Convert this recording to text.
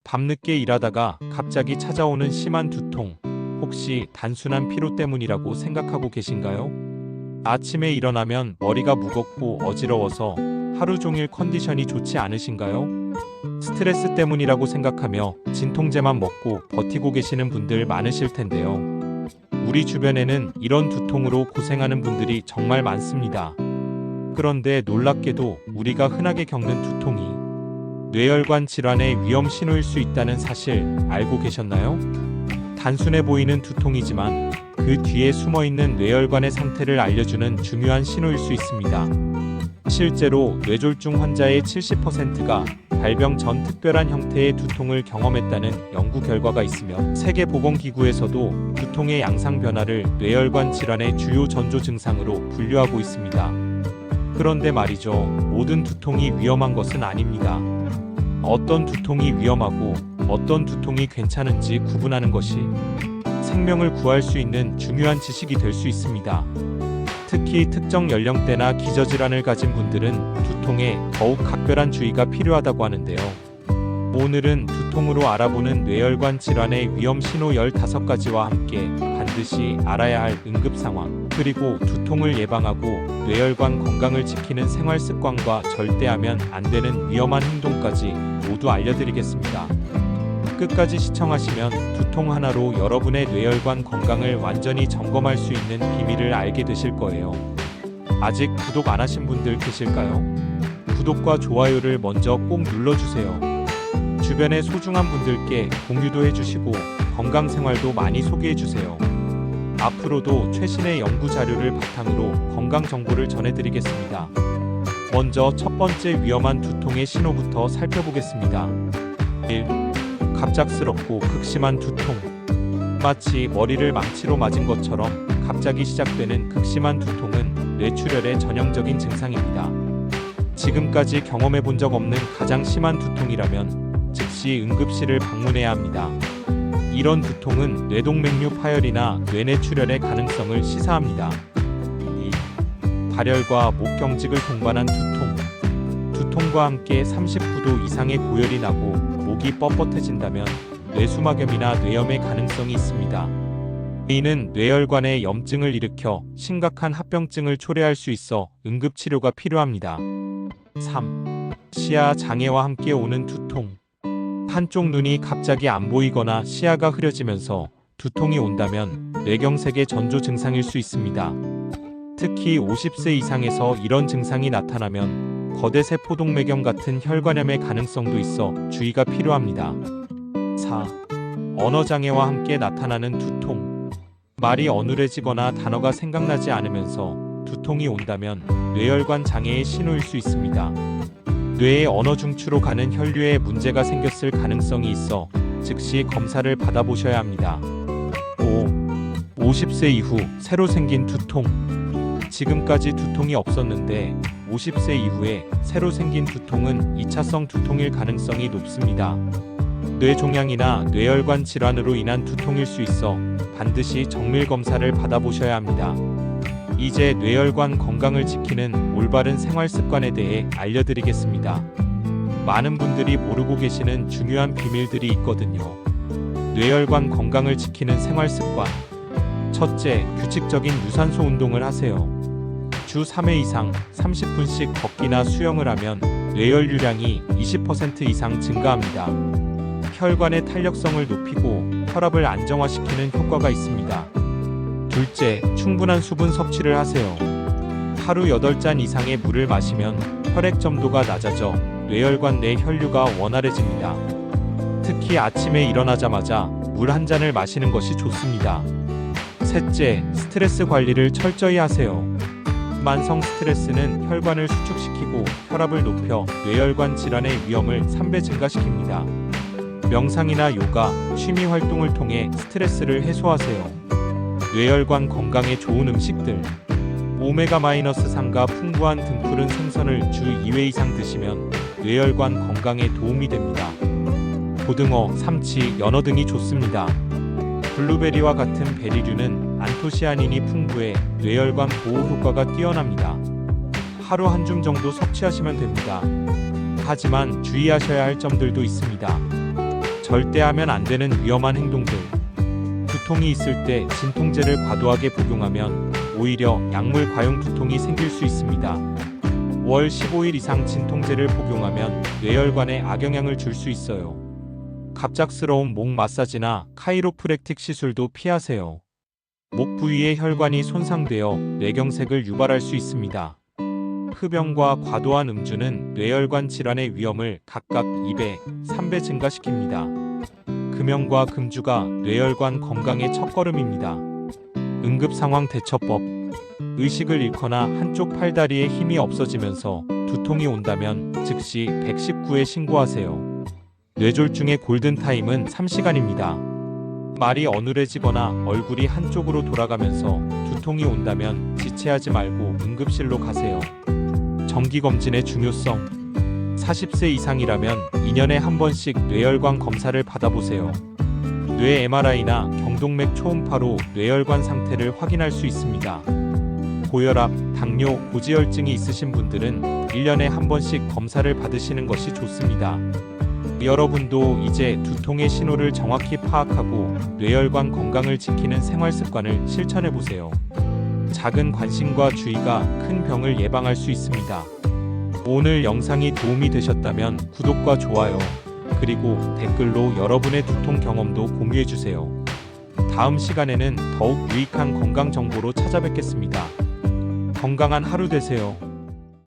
밤늦게 일하다가 갑자기 찾아오는 심한 두통, 혹시 단순한 피로 때문이라고 생각하고 계신가요? 아침에 일어나면 머리가 무겁고 어지러워서 하루 종일 컨디션이 좋지 않으신가요? 스트레스 때문이라고 생각하며 진통제만 먹고 버티고 계시는 분들 많으실 텐데요. 우리 주변에는 이런 두통으로 고생하는 분들이 정말 많습니다. 그런데 놀랍게도 우리가 흔하게 겪는 두통이 뇌혈관 질환의 위험 신호일 수 있다는 사실 알고 계셨나요? 단순해 보이는 두통이지만 그 뒤에 숨어있는 뇌혈관의 상태를 알려주는 중요한 신호일 수 있습니다. 실제로 뇌졸중 환자의 70%가 발병 전 특별한 형태의 두통을 경험했다는 연구 결과가 있으며 세계보건기구에서도 두통의 양상 변화를 뇌혈관 질환의 주요 전조 증상으로 분류하고 있습니다. 그런데 말이죠, 모든 두통이 위험한 것은 아닙니다. 어떤 두통이 위험하고 어떤 두통이 괜찮은지 구분하는 것이 생명을 구할 수 있는 중요한 지식이 될 수 있습니다. 특히 특정 연령대나 기저질환을 가진 분들은 두통에 더욱 각별한 주의가 필요하다고 하는데요. 오늘은 두통으로 알아보는 뇌혈관 질환의 위험 신호 15가지와 함께 반드시 알아야 할 응급 상황, 그리고 두통을 예방하고 뇌혈관 건강을 지키는 생활 습관과 절대 하면 안 되는 위험한 행동까지 모두 알려드리겠습니다. 끝까지 시청하시면 두통 하나로 여러분의 뇌혈관 건강을 완전히 점검할 수 있는 비밀을 알게 되실 거예요. 아직 구독 안 하신 분들 계실까요? 구독과 좋아요를 먼저 꼭 눌러주세요. 주변의 소중한 분들께 공유도 해주시고 건강생활도 많이 소개해주세요. 앞으로도 최신의 연구 자료를 바탕으로 건강 정보를 전해드리겠습니다. 먼저 첫 번째 위험한 두통의 신호부터 살펴보겠습니다. 1. 갑작스럽고 극심한 두통. 마치 머리를 망치로 맞은 것처럼 갑자기 시작되는 극심한 두통은 뇌출혈의 전형적인 증상입니다. 지금까지 경험해 본 적 없는 가장 심한 두통이라면 즉시 응급실을 방문해야 합니다. 이런 두통은 뇌동맥류 파열이나 뇌내출혈의 가능성을 시사합니다. 2. 발열과 목 경직을 동반한 두통. 두통과 함께 39도 이상의 고열이 나고 목이 뻣뻣해진다면 뇌수막염이나 뇌염의 가능성이 있습니다. 이는 뇌혈관에 염증을 일으켜 심각한 합병증을 초래할 수 있어 응급치료가 필요합니다. 3. 시야 장애와 함께 오는 두통. 한쪽 눈이 갑자기 안 보이거나 시야가 흐려지면서 두통이 온다면 뇌경색의 전조 증상일 수 있습니다. 특히 50세 이상에서 이런 증상이 나타나면 거대세포동맥염 같은 혈관염의 가능성도 있어 주의가 필요합니다. 4. 언어장애와 함께 나타나는 두통. 말이 어눌해지거나 단어가 생각나지 않으면서 두통이 온다면 뇌혈관 장애의 신호일 수 있습니다. 뇌의 언어 중추로 가는 혈류에 문제가 생겼을 가능성이 있어 즉시 검사를 받아보셔야 합니다. 5. 50세 이후 새로 생긴 두통. 지금까지 두통이 없었는데 50세 이후에 새로 생긴 두통은 2차성 두통일 가능성이 높습니다. 뇌종양이나 뇌혈관 질환으로 인한 두통일 수 있어 반드시 정밀 검사를 받아보셔야 합니다. 이제 뇌혈관 건강을 지키는 올바른 생활 습관에 대해 알려드리겠습니다. 많은 분들이 모르고 계시는 중요한 비밀들이 있거든요. 뇌혈관 건강을 지키는 생활 습관. 첫째, 규칙적인 유산소 운동을 하세요. 주 3회 이상 30분씩 걷기나 수영을 하면 뇌혈류량이 20% 이상 증가합니다. 혈관의 탄력성을 높이고 혈압을 안정화시키는 효과가 있습니다. 둘째, 충분한 수분 섭취를 하세요. 하루 8잔 이상의 물을 마시면 혈액 점도가 낮아져 뇌혈관 내 혈류가 원활해집니다. 특히 아침에 일어나자마자 물 한 잔을 마시는 것이 좋습니다. 셋째, 스트레스 관리를 철저히 하세요. 만성 스트레스는 혈관을 수축시키고 혈압을 높여 뇌혈관 질환의 위험을 3배 증가시킵니다. 명상이나 요가, 취미 활동을 통해 스트레스를 해소하세요. 뇌혈관 건강에 좋은 음식들. 오메가-3가 풍부한 등푸른 생선을 주 2회 이상 드시면 뇌혈관 건강에 도움이 됩니다. 고등어, 삼치, 연어 등이 좋습니다. 블루베리와 같은 베리류는 안토시아닌이 풍부해 뇌혈관 보호 효과가 뛰어납니다. 하루 한 줌 정도 섭취하시면 됩니다. 하지만 주의하셔야 할 점들도 있습니다. 절대 하면 안 되는 위험한 행동들. 두통이 있을 때 진통제를 과도하게 복용하면 오히려 약물 과용 두통이 생길 수 있습니다. 월 15일 이상 진통제를 복용하면 뇌혈관에 악영향을 줄 수 있어요. 갑작스러운 목 마사지나 카이로프랙틱 시술도 피하세요. 목 부위의 혈관이 손상되어 뇌경색을 유발할 수 있습니다. 흡연과 과도한 음주는 뇌혈관 질환의 위험을 각각 2배, 3배 증가시킵니다. 금연과 금주가 뇌혈관 건강의 첫걸음입니다. 응급상황 대처법. 의식을 잃거나 한쪽 팔다리에 힘이 없어지면서 두통이 온다면 즉시 119에 신고하세요. 뇌졸중의 골든타임은 3시간입니다. 말이 어눌해지거나 얼굴이 한쪽으로 돌아가면서 두통이 온다면 지체하지 말고 응급실로 가세요. 정기검진의 중요성. 40세 이상이라면 2년에 한 번씩 뇌혈관 검사를 받아보세요. 뇌 MRI나 경동맥 초음파로 뇌혈관 상태를 확인할 수 있습니다. 고혈압, 당뇨, 고지혈증이 있으신 분들은 1년에 한 번씩 검사를 받으시는 것이 좋습니다. 여러분도 이제 두통의 신호를 정확히 파악하고 뇌혈관 건강을 지키는 생활 습관을 실천해 보세요. 작은 관심과 주의가 큰 병을 예방할 수 있습니다. 오늘 영상이 도움이 되셨다면 구독과 좋아요, 그리고 댓글로 여러분의 두통 경험도 공유해 주세요. 다음 시간에는 더욱 유익한 건강 정보로 찾아뵙겠습니다. 건강한 하루 되세요.